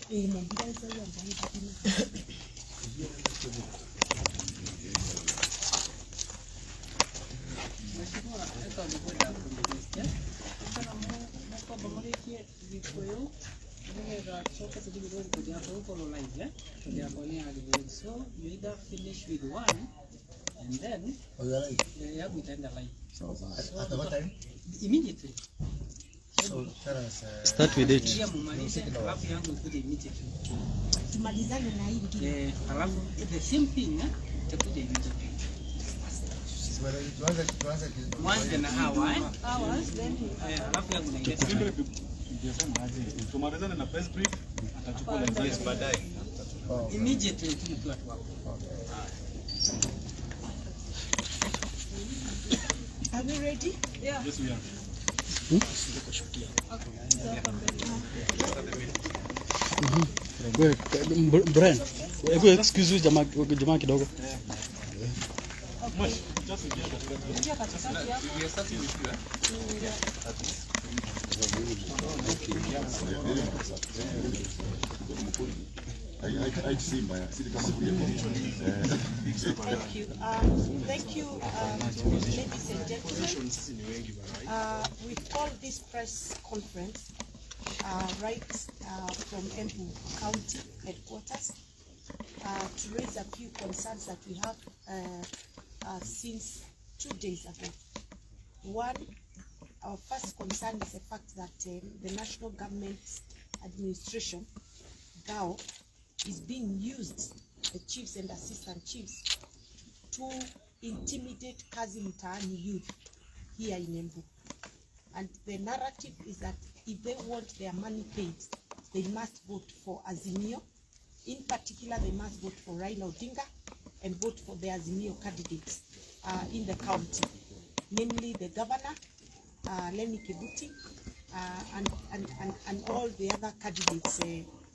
So you either finish with one and then yeah, we end the line. So at what time? Immediately. So tell us. Start with it. The same thing, once in an hours, then immediately. Are we ready? Yeah. Yes, we are. Go ahead. Brian, go excuse me, jamaa kidogo. Thank you. Thank you, ladies and gentlemen. We call this press conference right from Embu County headquarters to raise a few concerns that we have since 2 days ago. One, our first concern is the fact that the national government administration, GAO, is being used, the chiefs and assistant chiefs, to intimidate Kazi Mtaani youth here in Embu. And the narrative is that if they want their money paid, they must vote for Azimio. In particular, they must vote for Raila Odinga and vote for the Azimio candidates in the county, namely the governor, Lenny Kebuti, and all the other candidates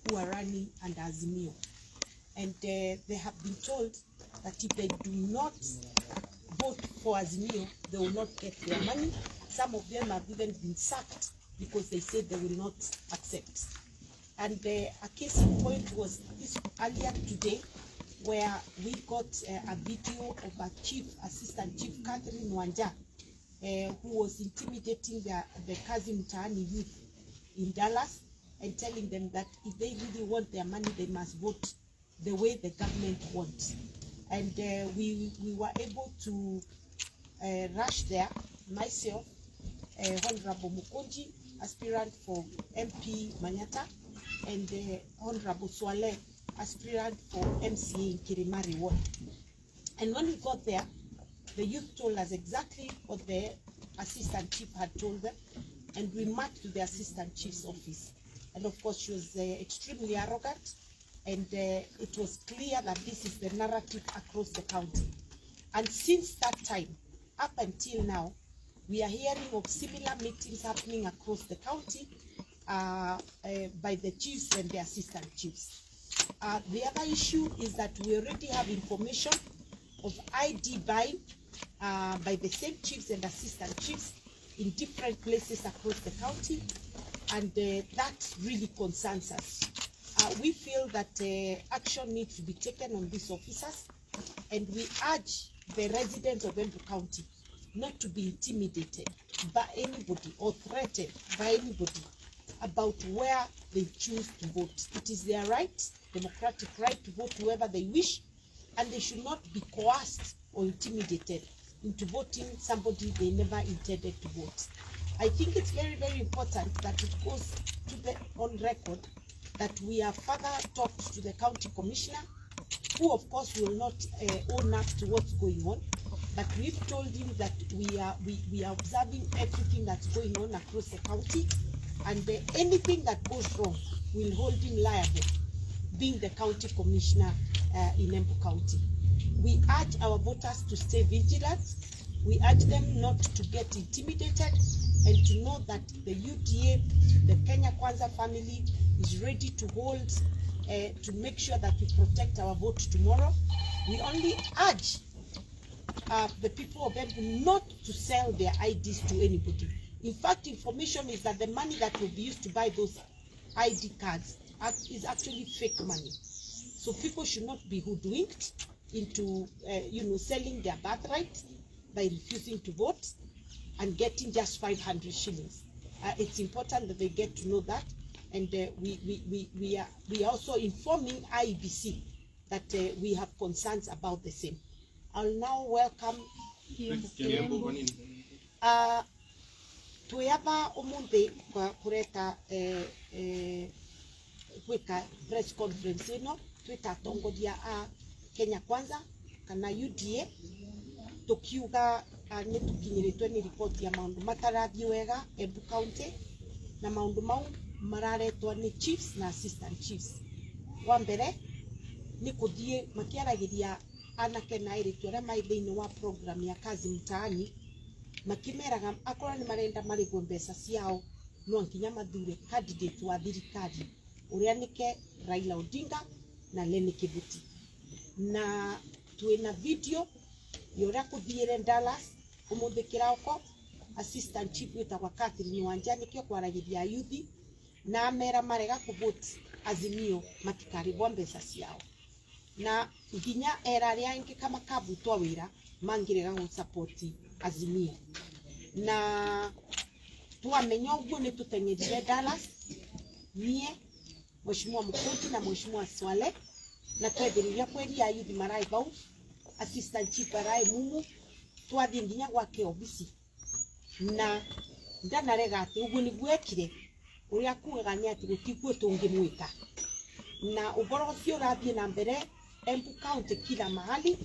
who are running under Azimio. And they have been told that if they do not vote for Azimio, they will not get their money. Some of them have even been sacked because they said they will not accept. And a case in point was this earlier today, where we got a video of a assistant chief, Catherine Wanja, who was intimidating the Kazi Mtaani youth in Dallas and telling them that if they really want their money, they must vote the way the government wants. And we were able to rush there, myself, Honorable Mukonji, aspirant for MP Manyata, and Honorable Swale, aspirant for MCA in Kirimari Ward. And when we got there, the youth told us exactly what the assistant chief had told them, and we marched to the assistant chief's office. And of course, she was extremely arrogant, and it was clear that this is the narrative across the county. And since that time, up until now, we are hearing of similar meetings happening across the county by the chiefs and the assistant chiefs. The other issue is that we already have information of ID buying by the same chiefs and assistant chiefs in different places across the county, and that really concerns us. We feel that action needs to be taken on these officers, and we urge the residents of Embu County not to be intimidated by anybody or threatened by anybody about where they choose to vote. It is their right, democratic right, to vote whoever they wish, and they should not be coerced or intimidated into voting somebody they never intended to vote. I think it's very, very important that it goes on record that we have further talked to the county commissioner, who of course will not own up to what's going on, but we've told him that we are observing everything that's going on across the county, and anything that goes wrong will hold him liable, being the county commissioner in Embu County. We urge our voters to stay vigilant. We urge them not to get intimidated, and to know that the UDA, the Kenya Kwanza family, is ready to hold, to make sure that we protect our vote tomorrow. We only urge the people of Embu not to sell their IDs to anybody. In fact, information is that the money that will be used to buy those ID cards is actually fake money. So people should not be hoodwinked into selling their birthright by refusing to vote and getting just 500 shillings. It's important that they get to know that, and we are also informing IEBC that we have concerns about the same. I'll now welcome Tuyaba Omunde kwa kureta kwika press conference ino twitatongoria a Kenya Kwanza kana UDA tukiuga ni tukinyiritwe ni report ya maundu matarathi wega Embu County, na maundu mau mararetwa ni chiefs na assistant chiefs. Wa mbere ni kuthie makiaragiria anake na airitu aria mai thiini wa program ya kazi mtaani, makimeraga akora ni marenda marigwe mbeca ciao no nginya mathure candidate wa thirikari uria nike Raila Odinga na Leni Kibuti. Na tuina video yora kuthiire Dallas umuthi kirauko assistant chief witagwa Catherine Wanja nikio kwaragiria youth na amera marega kuvote Azimio matikaribwa mbeca ciao, na nginya era ria ingi kama kabutwa wira mangirega gu support Azimio. Na tuamenya uguo ni tuteng'erire Dallas nie Mheshimiwa Mukoti na Mheshimiwa Swale, na twethiriria kweria youth marai bau assistant chief arai mumu twathie nginya gwake obisi, na ndanarega ati uguo ni gwekire uria kugaga ni ati gutiguo tungimwika. Na uboro ucio urathie na mbere Embu County kila mahali.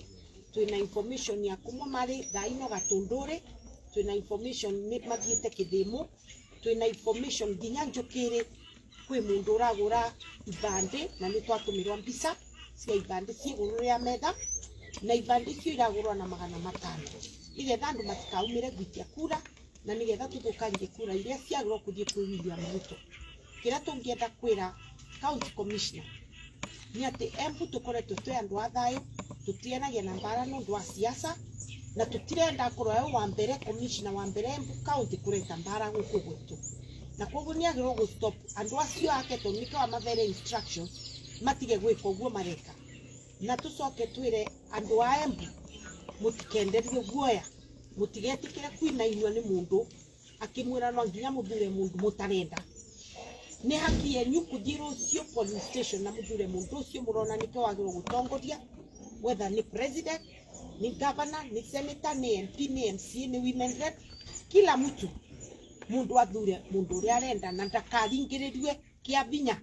Twina information ya kumwa mari thaino Gatunduri, twina information ni mathiete Kithimu, twina information nginya Njukiri kwi mundu uragura ibande na ni twatumirwa mbica cia ibande cia iguru ria metha, na ibande icio iragurwa na 500 nigetha andu matikaumire gwitia kura na nigetha tuthukangie kura iria ciagirwo kuthie kwi William Ruto. Kira tungienda kwira county commissioner ni ati Embu tukoretwo twi andu a thayo, tutienagia na mbara no ndu wa siasa, na tutirenda kurwa wa mbere commissioner wa mbere Embu county kureta mbara guku gwitu. Na koguo ni agirwo gu stop andu acio ake to nika wa mavere instructions matige gwika uguo mareka. Na tucoke twire andu a Embu mutikenderie guoya, mutigetikire kwinainwa ni mundu akimwira no nginya muthure mundu mutarenda. Ni haki yenyu kuthie rucio police station na muthure mundu ucio murona nike wagirwo gutongoria, whether ni president, ni governor, ni senator, ni MP, ni MC, ni women rep, kila mtu mundu athure mundu uria arenda na ndakaringiririe kiabinya.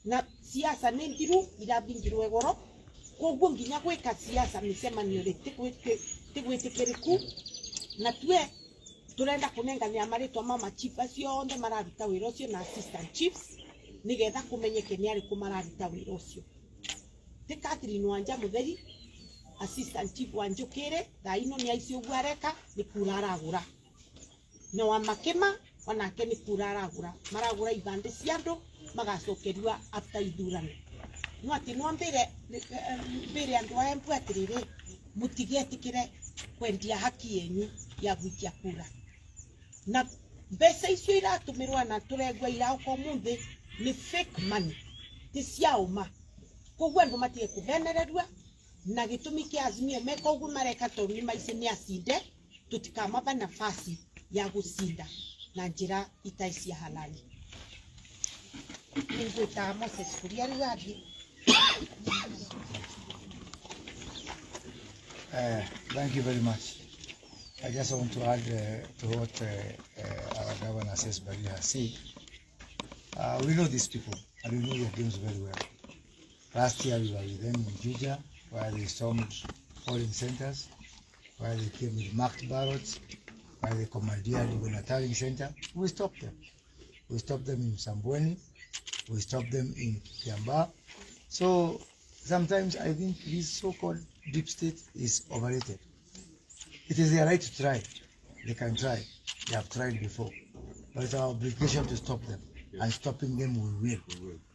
Na siasa ni ngiru irabingirwe goro, koguo nginya gwika siasa micemanio tigwitikiriku, na twe turenda kunengania maritwa mama chief acio onde mararuta wira ucio na assistant chiefs nigetha kumenyeke ni ariku mararuta wira ucio. Ti Catherine Wanja mutheri assistant chief wa Njukiri thaino ni aici uguo areka ni kura aragura, na wa Makema onake ni kura aragura, maragura ibande cia andu magacokerua after ithurano. No ati no mbere andu a Embu atiriri mutigetikire kwendia haki yenyu ya gwikia kura, na mbeca icio iratumirwa na turegwa irauka umuthi ni fake money, ti cia uma. Koguo andu matige kuvenererua na gitumi kia Azimio meka uguo mareka tondu ni maici ni acinde, tutikamapa nafasi ya gucinda na njira itai cia halali. Ngwita Moses Kuria riu Thank you very much. I just want to add to what our governor says, Baria has said. We know these people and we know their games very well. Last year we were with them in Juja, where they stormed polling centers, where they came with marked ballots, where they commandeered even a tallying center. We stopped them. We stopped them in Sambweni. We stopped them in Kiamba. So sometimes I think this so-called deep state is overrated. It is their right to try. They can try. They have tried before. But it's our obligation to stop them. And stopping them we will.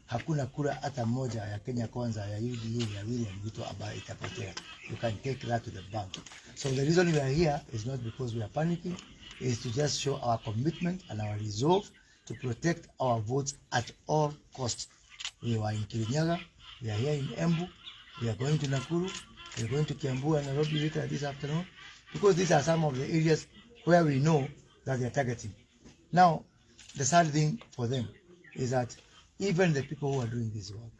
Hakuna kura hata moja ya Kenya Kwanza ya UDA ya William Ruto ambayo itapotea. You can take that to the bank. So the reason we are here is not because we are panicking. Is to just show our commitment and our resolve to protect our votes at all costs. We were in Kirinyaga, we are here in Embu, we are going to Nakuru, we are going to Kiambu and Nairobi later this afternoon, because these are some of the areas where we know that they are targeting. Now, the sad thing for them is that even the people who are doing this work,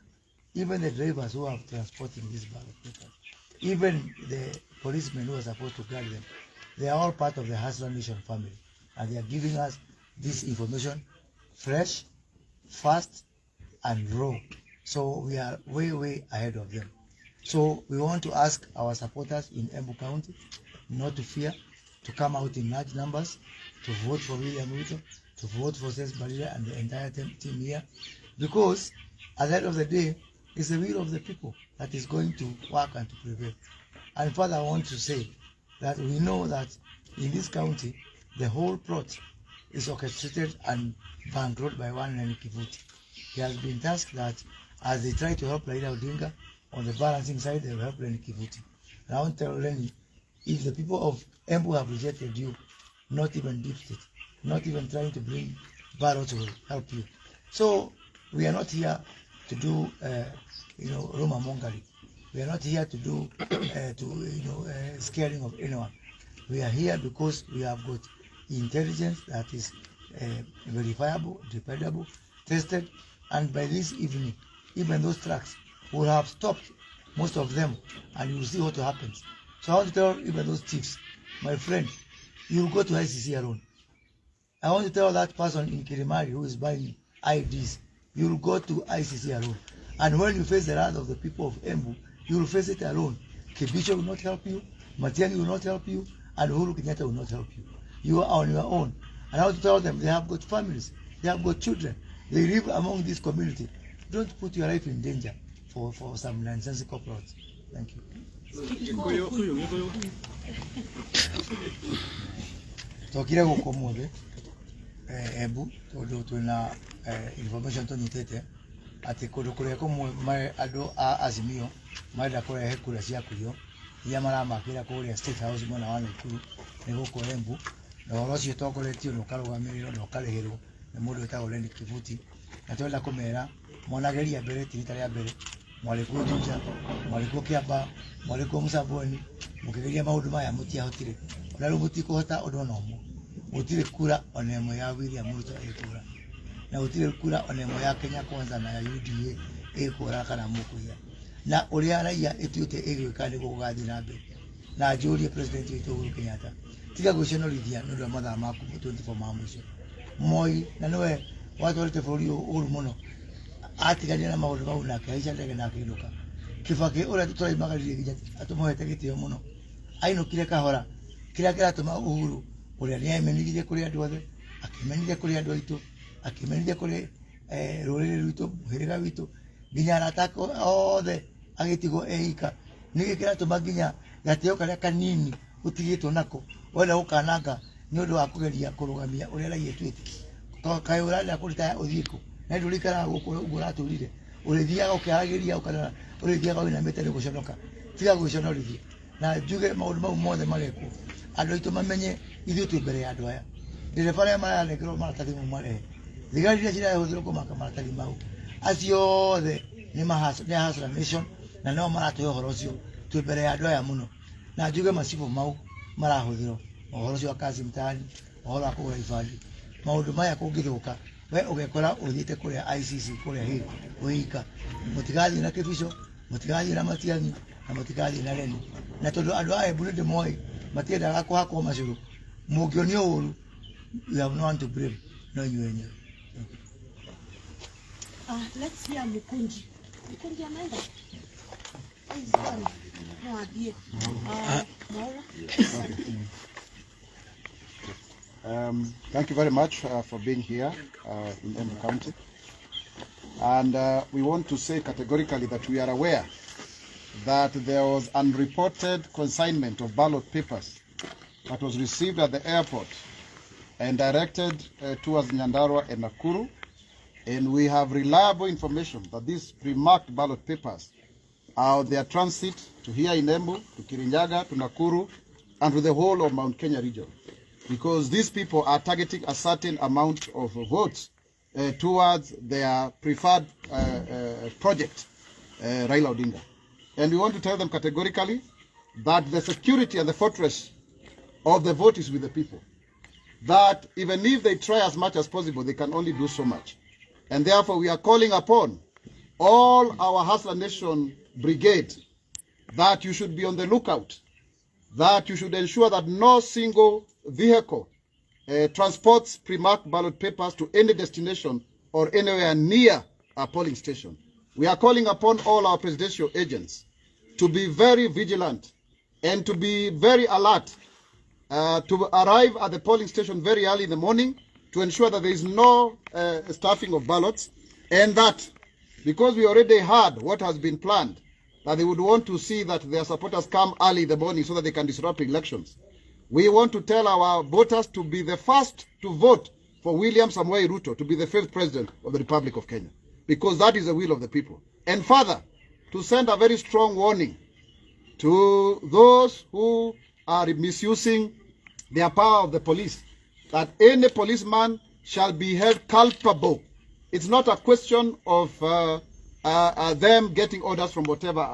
even the drivers who are transporting these ballot papers, even the policemen who are supposed to guard them, they are all part of the Hustler Nation family, and they are giving us this information fresh, fast, and raw. So we are way ahead of them. So we want to ask our supporters in Embu County not to fear, to come out in large numbers, to vote for William RUTO, to vote for Cesc Barilla and the entire team here, because at the end of the day, it's the will of the people that is going to work and to prevail. And further, I want to say that we know that in this county, the whole plot is orchestrated and bankrolled by one Lenny Kivuti. He has been tasked that as they try to help Raila Odinga, on the balancing side, they will help Lenny Kivuti. And I want to tell Lenny, if the people of Embu have rejected you, not even deep state, not even trying to bring ballots will help you. So we are not here to do, rumor mongering. We are not here to do, scaring of anyone. We are here because we have got intelligence that is verifiable, dependable, tested, and by this evening, even those trucks will have stopped, most of them, and you will see what happens. So I want to tell even those chiefs, my friend, you will go to ICC alone. I want to tell that person in Kirimari who is buying IDs, you will go to ICC alone. And when you face the wrath of the people of Embu, you will face it alone. Kibicho will not help you, Matiang'i will not help you, and Uhuru Kenyatta will not help you. You are on your own. And I want to tell them they have got families, they have got children, they live among this community. Don't put your life in danger for some nonsensical plots. Thank you. Tokire guko mothe Embu tondu twina information tunyitete ati kundu kuria kumwe andu a Azimio marenda kurehe kura cia kurio iria maramakira kuria State House mwena wa Nakuru ni guko Embu na horo ucio tongoretio no karugamiriro no karihirwo ni mundu wetagwo Lenny Kivuti na twenda kumera monageria mbere tirita ria mbere mwarikuo Juja mwarikuo Kiamba mwarikuo Musaboni mukigeria maundu maya mutiahotire ona riu mutikuhota undu ona umwe mutire kura ona imwe ya William RUTO ikura na mutire kura ona imwe ya Kenya Kwanza na ya UDA ikura kana mukuya na uria raia ituite igwika ni gugathi na mbere na njuri president witu Uhuru Kenyatta tiga guconorithia nundu mathaa maku 24 ma mwico Moi na niwe watwarite bũrũri ũru mũno atigania na maũndũ mau nake haica ndege na akĩinũka Kibaki ũrĩa tũraimagaririe nginya atũmũhete gĩtĩo mũno ainũkire kahora kĩrĩa kĩratũma Uhuru ũrĩa nĩamenyithie kũrĩ andũ othe akĩmenyithia kũrĩ andũ aitũ akĩmenyithia kũrĩ rũrĩrĩ rwitũ mũhĩrĩga witũ nginya arata othe agĩtigwo eika nĩgĩ kĩratũma nginya gatĩo karĩa kanini ũtigĩtwo nako wenda gũkananga nĩ ũndũ wa kũgeria kũrũgamia ũrĩa raia twĩte kaĩ ũrenda kũrita ũthiĩku na ndũrikara gũkũ ũguo ũratũrire ũrĩthiaga ũkĩaragĩria ũkana ũrĩthiaga wĩnamĩte nĩ gũconoka tiga gwĩconorithia na njuge maũndũ mau mothe magekwo andũ aitũ mamenye ithuĩ twĩ mbere ya andũ aya ndereba arĩa maranengerwo maratathi mau marehe thigari iria cirahũthĩrwo kũmaka maratathi mau acio othe nĩ a Hustler Nation na nĩo maratũhe ũhoro ũcio twĩ mbere ya andũ aya mũno na njuge macibũ mau marahũthĩrwo ũhoro ũcio wa kazi mtaani ũhoro wa kũgũra ibandĩ maũndũ maya kũngĩthũka we ugekora uthiite kuria ICC kuria hi uika mutigathi na Kibicho mutigathi na Matiang'i na mutigathi na Lenny na tondu andu aya Burundi moi matiendaga kuhakwo macuru mungionio uru you have no one to blame no you wenyewe. Let's hear Mukunji anaenda no adie Maura. Thank you very much for being here in Embu County. And we want to say categorically that we are aware that there was unreported consignment of ballot papers that was received at the airport and directed towards Nyandarua and Nakuru. And we have reliable information that these pre-marked ballot papers are on their transit to here in Embu, to Kirinyaga, to Nakuru, and to the whole of Mount Kenya region. Because these people are targeting a certain amount of votes towards their preferred project, Raila Odinga. And we want to tell them categorically that the security and the fortress of the vote is with the people. That even if they try as much as possible, they can only do so much. And therefore, we are calling upon all our Hustler Nation brigade that you should be on the lookout, that you should ensure that no single vehicle transports pre-marked ballot papers to any destination or anywhere near a polling station. We are calling upon all our presidential agents to be very vigilant and to be very alert, to arrive at the polling station very early in the morning to ensure that there is no stuffing of ballots, and that because we already heard what has been planned, that they would want to see that their supporters come early in the morning so that they can disrupt elections. We want to tell our voters to be the first to vote for William Samoei Ruto to be the first president of the Republic of Kenya, because that is the will of the people. And further, to send a very strong warning to those who are misusing their power of the police, that any policeman shall be held culpable. It's not a question of them getting orders from whatever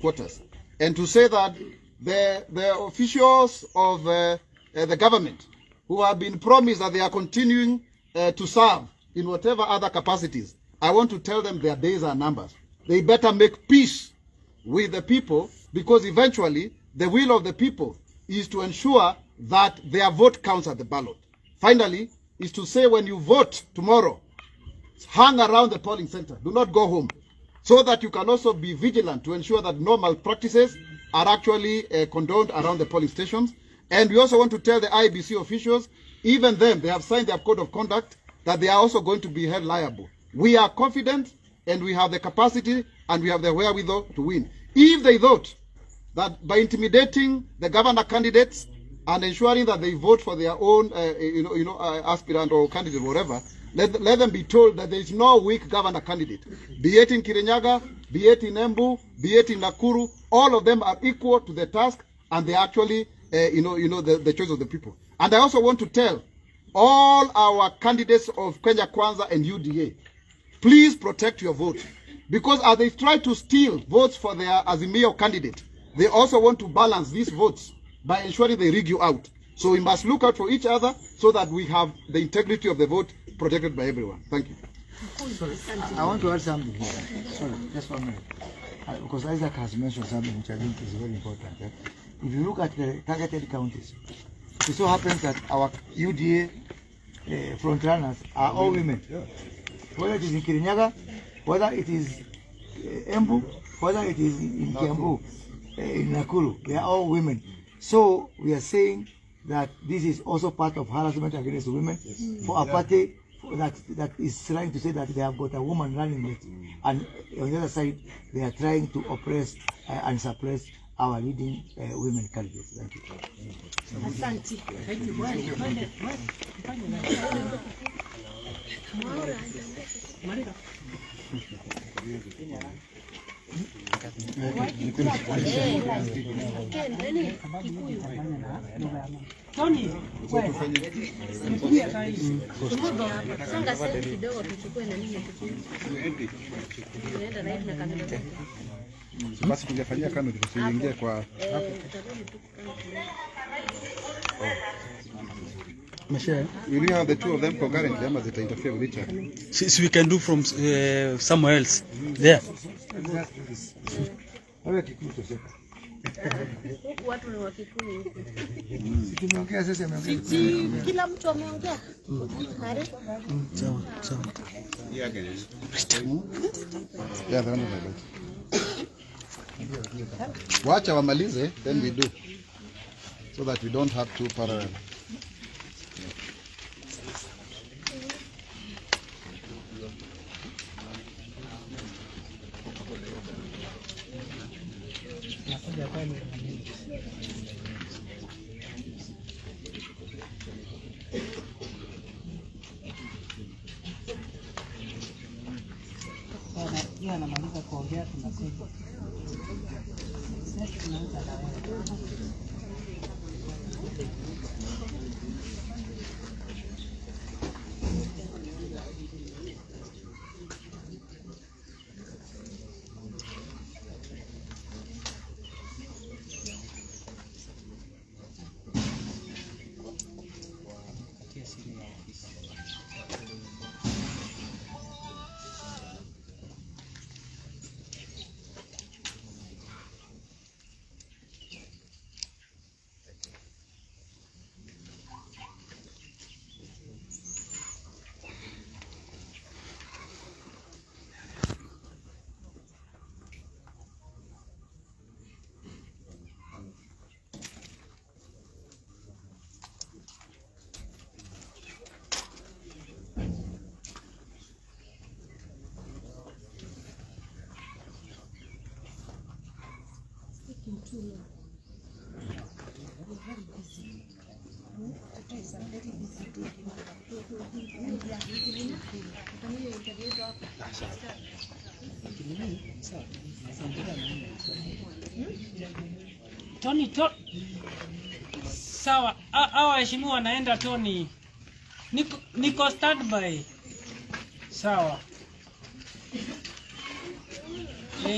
quarters, and to say that the officials of the government who have been promised that they are continuing to serve in whatever other capacities, I want to tell them their days are numbered. They better make peace with the people, because eventually the will of the people is to ensure that their vote counts at the ballot. Finally, is to say when you vote tomorrow, hang around the polling center. Do not go home, so that you can also be vigilant to ensure that no malpractices are actually condoned around the polling stations. And we also want to tell the IBC officials, even them, they have signed their code of conduct, that they are also going to be held liable. We are confident, and we have the capacity, and we have the wherewithal to win. If they vote that by intimidating the governor candidates and ensuring that they vote for their own, aspirant or candidate, whatever, let them be told that there is no weak governor candidate. Be it in Kirinyaga, be it in Embu, be it in Nakuru, all of them are equal to the task, and they actually, the choice of the people. And I also want to tell all our candidates of Kenya Kwanza and UDA, please protect your vote, because as they try to steal votes for their Azimio candidate, they also want to balance these votes by ensuring they rig you out. So we must look out for each other so that we have the integrity of the vote protected by everyone. Thank you. Sorry, I want to add something here. Sorry, just 1 minute. Because Isaac has mentioned something which I think is very important. If you look at the targeted counties, it so happens that our UDA front runners are all women. Whether it is in Kirinyaga, whether it is Embu, whether it is in Kiambu, in Nakuru, they are all women. So we are saying that this is also part of harassment against women for a party that is trying to say that they have got a woman running it, and on the other side they are trying to oppress and suppress our leading women candidates. Thank you. Asante. Basi tungefanyia kama tusiingie kwa will you have the two of them concurrently, ama zita interfere with each other? So we can do from somewhere else. There. Watu ni wa Kikuyu huku. Tumeongea sasa, ameongea. Kila mtu ameongea. Sawa, sawa. Yeah, the one like that. Wacha wamalize, then we do, so that we don't have two parallel. Anamaliza kuongea tunasema. Sasa tunaanza na wewe. taking too long. We're very busy. Today is a very busy day. And we are really Tony, sawa, hawa waheshimiwa wanaenda Tony. Niko standby. Sawa.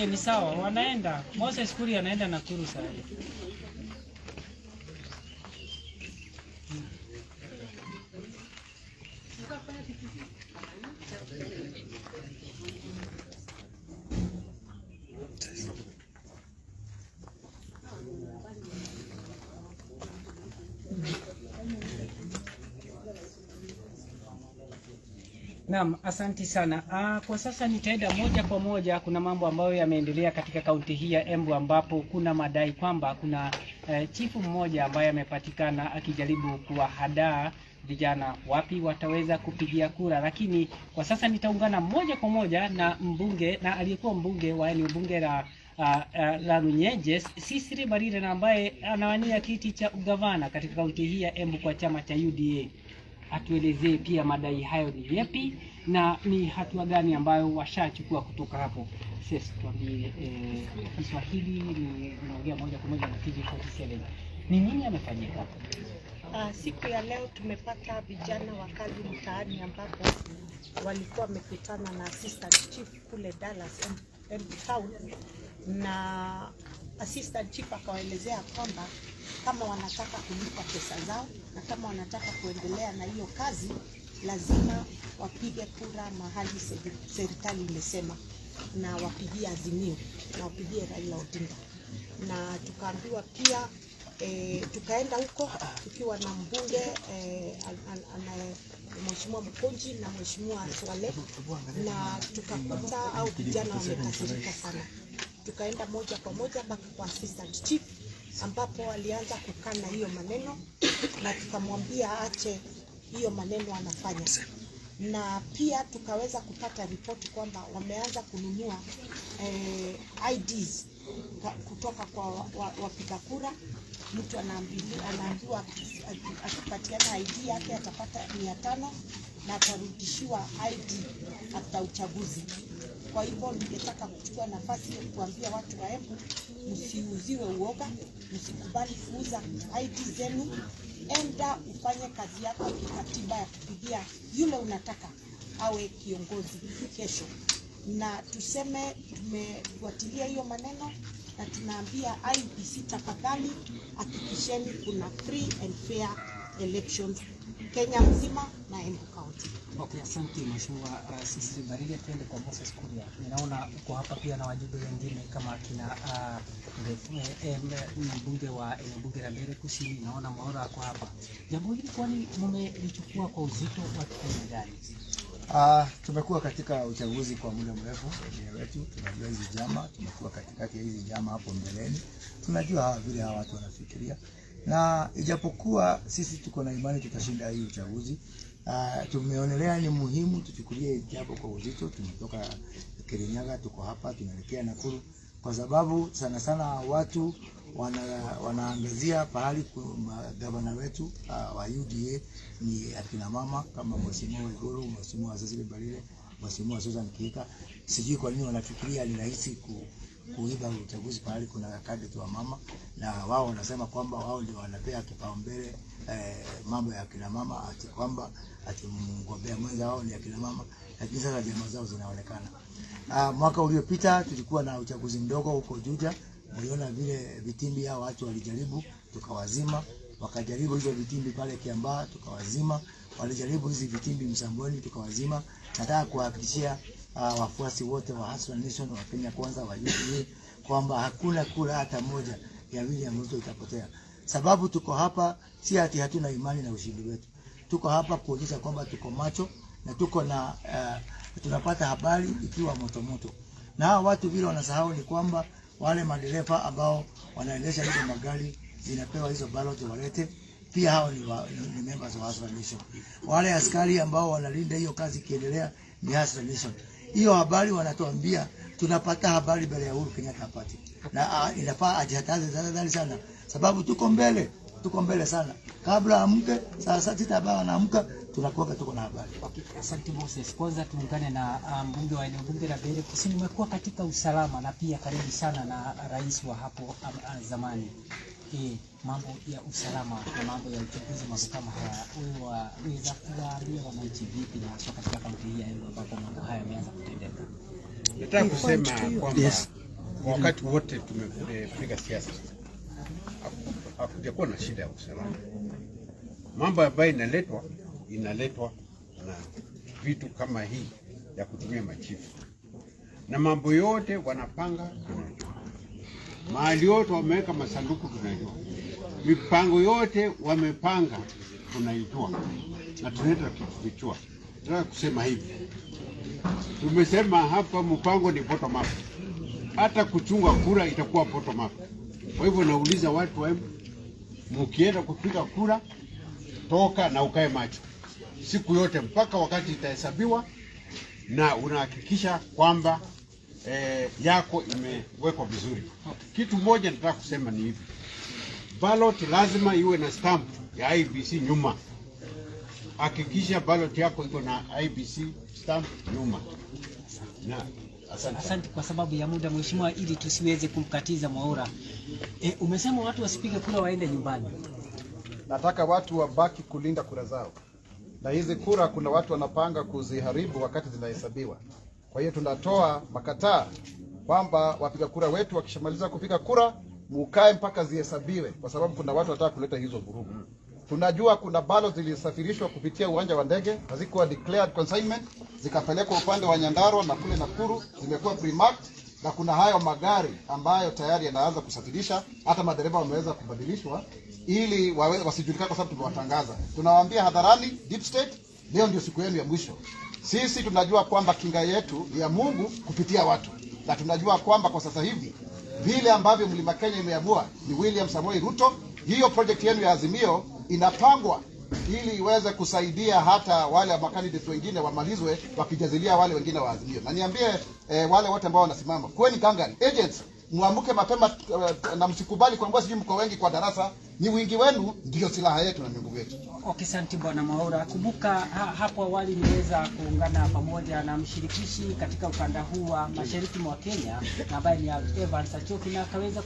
Ni sawa, wanaenda. Moses Kuria anaenda Nakuru sasa. Naam, asante sana. Kwa sasa nitaenda moja kwa moja. Kuna mambo ambayo yameendelea katika kaunti hii ya Embu ambapo kuna madai kwamba kuna chifu mmoja ambaye amepatikana akijaribu kuwahadaa vijana wapi wataweza kupigia kura, lakini kwa sasa nitaungana moja kwa moja na mbunge na aliyekuwa mbunge wa eneo bunge la Runyenjes Sisiri Barire, na ambaye anawania kiti cha ugavana katika kaunti hii ya Embu kwa chama cha UDA. Atuelezee pia madai hayo ni yapi na ni hatua gani ambayo washachukua kutoka hapo. Sasa tuambie, Kiswahili ni tunaongea moja kwa moja na TV47. Ni nini amefanyika? Siku ya leo tumepata vijana wa kazi mtaani ambapo walikuwa wamekutana na assistant chief kule Dallas Embu Town, na assistant chief akawaelezea kwamba kama wanataka kulipa pesa zao na kama wanataka kuendelea na hiyo kazi lazima wapige kura mahali serikali imesema, na wapigie Azimio na wapigie Raila Odinga. Na tukaambiwa pia tukaenda huko tukiwa na mbunge Mheshimiwa Mkonji na Mheshimiwa Swale, na tukakuta au vijana wamekasirika sana. Tukaenda moja kwa moja mpaka kwa assistant chief ambapo walianza kukana hiyo maneno, na tukamwambia aache hiyo maneno anafanya. Na pia tukaweza kupata ripoti kwamba wameanza kununua IDs kutoka kwa wapiga kura. Mtu anaambiwa akipatiana ID yake atapata 500 na atarudishiwa ID hata uchaguzi. Kwa hivyo ningetaka kuchukua nafasi ya kuambia watu wa Embu, msiuziwe uoga, msikubali kuuza ID zenu. Enda ufanye kazi yako kikatiba ya kupigia yule unataka awe kiongozi kesho. Na tuseme tumefuatilia hiyo maneno na tunaambia IEBC, tafadhali hakikisheni kuna free and fair elections Kenya mzima na Embu County. Okay, asante Mheshimiwa Sisiri Barire. Twende kwa Moses Kuria. Ninaona uko hapa pia na wajumbe wengine kama kina mbunge wa bunge la Mbeere Kusini. Naona Mwaura ako hapa. Jambo hili kwani mmelichukua kwa uzito wa kiasi gani? Tumekuwa katika uchaguzi kwa muda mrefu wetu, tunajua hizi jama, tumekuwa katikati ya hizi jama hapo mbeleni. Tunajua vile hawa watu wanafikiria. Na ijapokuwa sisi tuko na imani tutashinda hii uchaguzi, tumeonelea ni muhimu tuchukulie jambo kwa uzito. Tumetoka Kirinyaga, tuko hapa tunaelekea Nakuru kwa sababu sana sana watu wanaangazia pahali gavana wetu wa UDA ni akina mama kama Mheshimiwa Iguru, Mheshimiwa Sisiri Barire, Mheshimiwa Susan Kika. Sijui kwa nini wanafikiria ni rahisi kuiba uchaguzi pahali kuna kadi wa mama, na wao wanasema kwamba wao ndio wanapea kipaumbele mambo ya akina mama, ati kwamba ati mgombea mwenza wao ni akina mama, lakini sasa jamaa zao zinaonekana. Mwaka uliopita tulikuwa na uchaguzi mdogo huko Juja. Mliona vile vitimbi hao watu walijaribu, tukawazima. Wakajaribu hizo vitimbi pale Kiambaa, tukawazima. Walijaribu hizi vitimbi Msambweni, tukawazima. Nataka kuhakikishia wafuasi wote wa Hustler Nation wa Kenya Kwanza wa UDA kwamba hakuna kura hata moja ya William Ruto itapotea. Sababu tuko hapa si ati hatuna imani na ushindi wetu. Tuko hapa kuonyesha kwamba tuko macho na tuko na tunapata habari ikiwa moto moto. Na hao watu vile wanasahau ni kwamba wale madereva ambao wanaendesha hizo magari zinapewa hizo ballot walete, pia hao ni members wa Hustler Nation. Wale askari ambao wanalinda hiyo kazi kiendelea ni Hustler Nation. Hiyo habari wanatuambia tunapata habari mbele ya Uhuru Kenyatta apate. Na inafaa ajihataze sana sababu tuko mbele sana. Kabla amke saa 6 baba anaamka tunakuwa tuko na habari. Okay, asante Moses. Kwanza tuungane na mbunge wa eneo bunge la Bere Kusini. Umekuwa katika usalama na pia karibu sana na rais wa hapo zamani. Mambo ya usalama na mambo ya uchaguzi mambo kama haya, wewe waweza kuwaambia wananchi vipi na hasa katika kaunti hii ambapo mambo haya yameanza kutendeka? Nataka kusema kwamba wakati wote tumepiga siasa hakujakuwa na shida ya usalama. Mambo ambayo inaletwa na vitu kama hii ya kutumia machifu, na mambo yote wanapanga tunajua, mahali yote wameweka masanduku tunajua, mipango yote wamepanga tunaijua, na tunaenda kufichua. Nataka kusema hivi, tumesema hapa mpango ni bottom up, hata kuchunga kura itakuwa bottom up. Kwa hivyo nauliza watu wa mkienda kupiga kura, toka na ukae macho siku yote mpaka wakati itahesabiwa, na unahakikisha kwamba yako imewekwa vizuri. Kitu moja nataka kusema ni hivi, ballot lazima iwe na stamp ya IBC nyuma. Hakikisha ballot yako iko na IBC stamp nyuma. Na asante kwa sababu ya muda mheshimiwa, ili tusiweze kumkatiza Mwaura. Umesema watu wasipige kura waende nyumbani. Nataka watu wabaki kulinda kura zao, na hizi kura kuna watu wanapanga kuziharibu wakati zinahesabiwa. Kwa hiyo tunatoa makataa kwamba wapiga kura wetu wakishamaliza kupiga kura mukae mpaka zihesabiwe, kwa sababu kuna watu wanataka kuleta hizo vurugu. Tunajua kuna ballot zilisafirishwa kupitia uwanja wa ndege, hazikuwa declared consignment, zikapelekwa upande wa Nyandarua na kule Nakuru zimekuwa pre-marked, na kuna hayo magari ambayo tayari yanaanza kusafirisha, hata madereva wameweza kubadilishwa ili wasijulikane kwa sababu tumewatangaza. Tunawaambia hadharani, deep state, leo ndio siku yenu ya mwisho. Sisi tunajua kwamba kinga yetu ni ya Mungu kupitia watu, na tunajua kwamba kwa sasa hivi vile ambavyo Mlima Kenya imeamua ni William Samoei Ruto, hiyo project yenu ya Azimio inapangwa ili iweze kusaidia hata wale makandidates wengine wamalizwe wakijazilia wale wengine wa Azimio. Na niambie wale wote ambao wanasimama, kweni gangari agents, muamuke mapema na msikubali kwamba sisi mko wengi kwa darasa. Ni wingi wenu ndio silaha yetu na nguvu yetu. Okay, asante bwana Mwaura. Kumbuka hapo awali niweza kuungana pamoja na mshirikishi katika ukanda huu wa mashariki mwa Kenya ambaye ni Evans Achoki, na akaweza